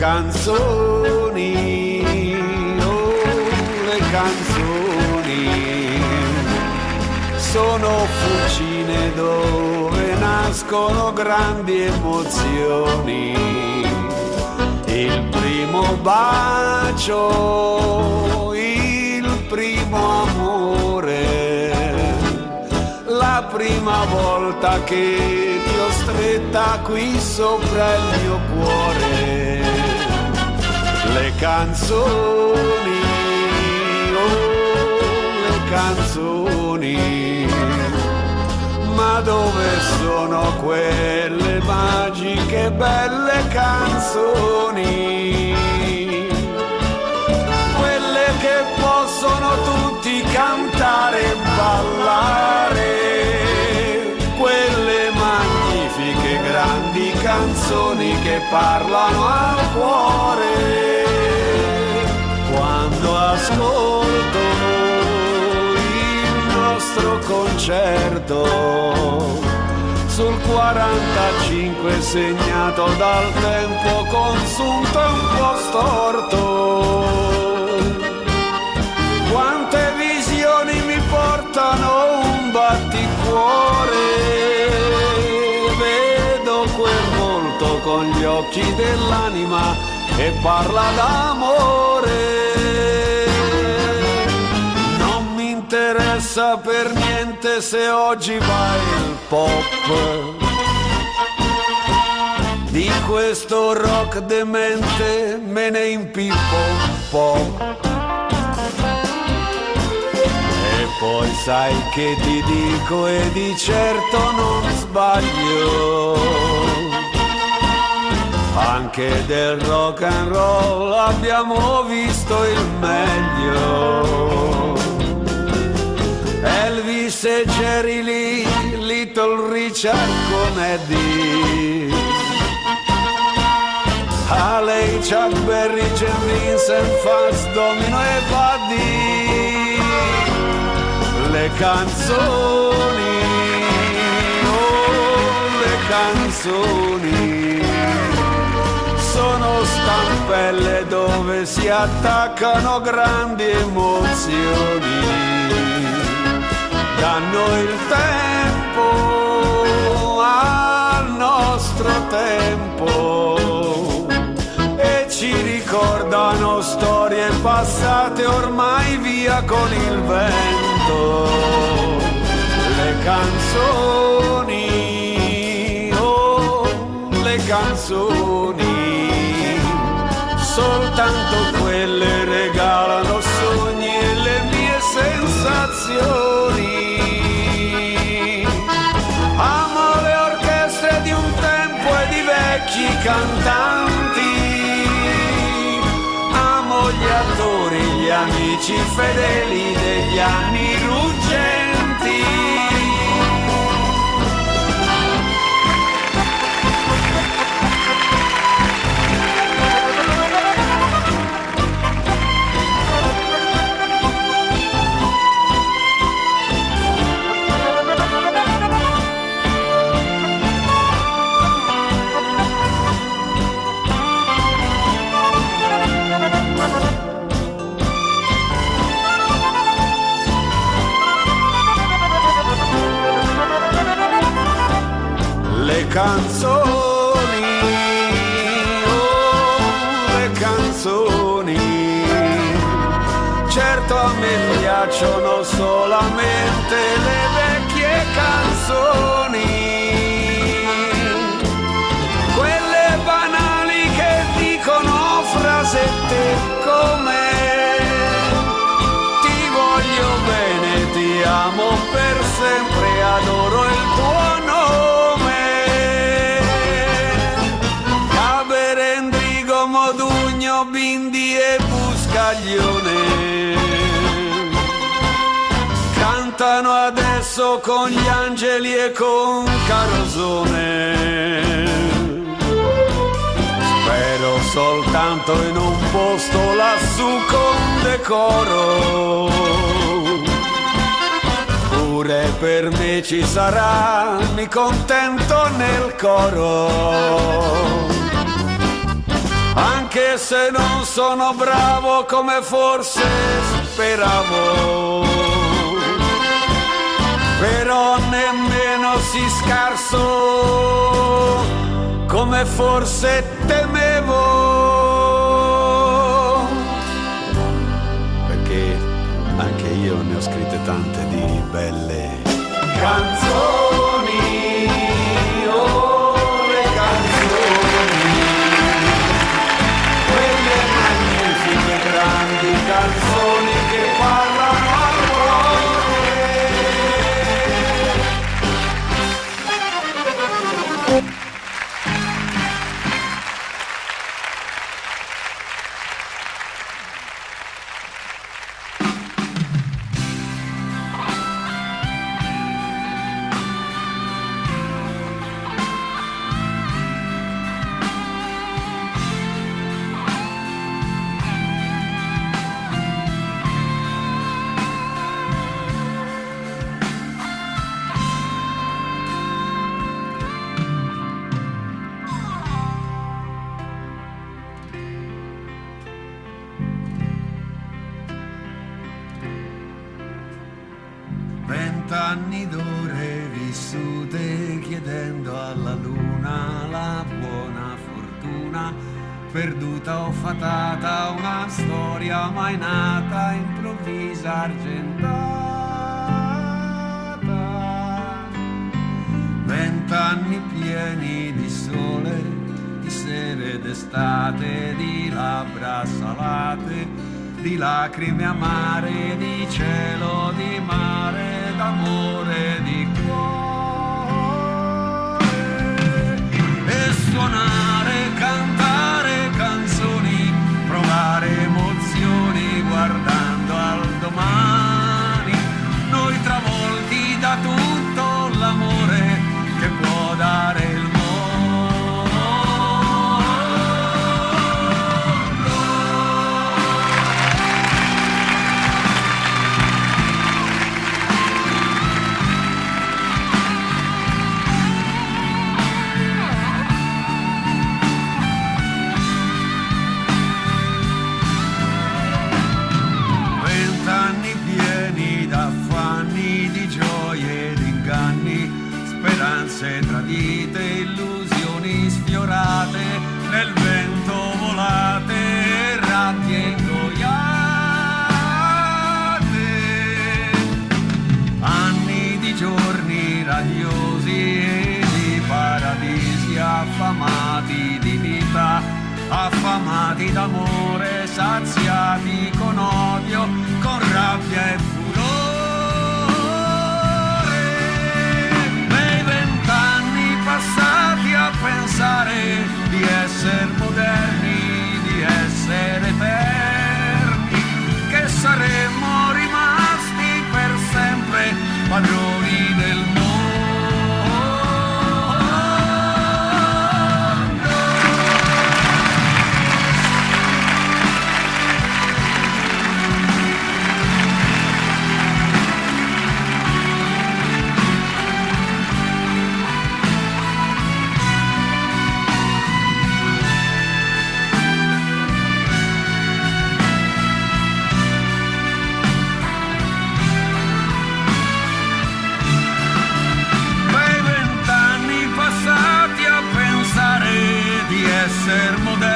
canzoni, oh, le canzoni sono fucine dove nascono grandi emozioni. Il primo bacio, il primo amore, la prima volta che ti ho stretta qui sopra il mio cuore. Le canzoni, oh, le canzoni, ma dove sono quelle magiche belle canzoni? Quelle che possono tutti cantare e ballare, quelle magnifiche grandi canzoni che parlano al cuore. Quando ascolto il nostro concerto sul 45 segnato dal tempo consunto e un po' storto, quante visioni mi portano un batticuore. Vedo quel volto con gli occhi dell'anima e parla d'amore. Non mi interessa per niente se oggi va il pop, di questo rock demente me ne impippo un po'. E poi sai che ti dico e di certo non sbaglio, anche del rock and roll abbiamo visto il meglio. Elvis e Jerry Lee, Little Richard con Eddie, Haley, Chuck Berry, Jim Vincent, Fats Domino e Buddy. Le canzoni, oh, le canzoni sono stampelle dove si attaccano grandi emozioni, danno il tempo al nostro tempo e ci ricordano storie passate ormai via con il vento. Le canzoni, oh, le canzoni, soltanto quelle regalano sogni e le mie sensazioni. Amo le orchestre di un tempo e di vecchi cantanti, amo gli attori, gli amici fedeli degli anni ruggenti. Le canzoni, oh, le canzoni, certo a me piacciono solamente le vecchie canzoni, quelle banali che dicono frasette come ti voglio bene, ti amo per sempre, adoro il tuo nome. Modugno, Bindi e Buscaglione cantano adesso con gli angeli e con Carosone. Spero soltanto in un posto lassù con decoro, pure per me ci sarà, mi contento nel coro. Anche anche se non sono bravo come forse speravo, però nemmeno si scarso come forse temevo, perché anche io ne ho scritte tante di belle canzoni, oh le canzoni, quelle magnifiche grandi canzoni che parlano al cuore. Vent'anni d'ore vissute chiedendo alla luna la buona fortuna, perduta o fatata una storia mai nata, improvvisa argentata. 20 anni pieni di sole, di sere d'estate, di labbra salate, di lacrime amare, di cielo, di mare, d'amore, di cuore. E suonare, cantare canzoni, provare emozioni guardando al domani. Noi travolti da tutto l'amore che può dare il mondo. Speranze tradite, illusioni sfiorate, nel vento volate, rabbie ingoiate. Anni di giorni radiosi e di paradisi affamati di vita, affamati d'amore, saziati con odio, con rabbia e furore. Passati a pensare di essere moderni, di essere eterni, che saremmo rimasti per sempre padroni del mondo. Essere moderni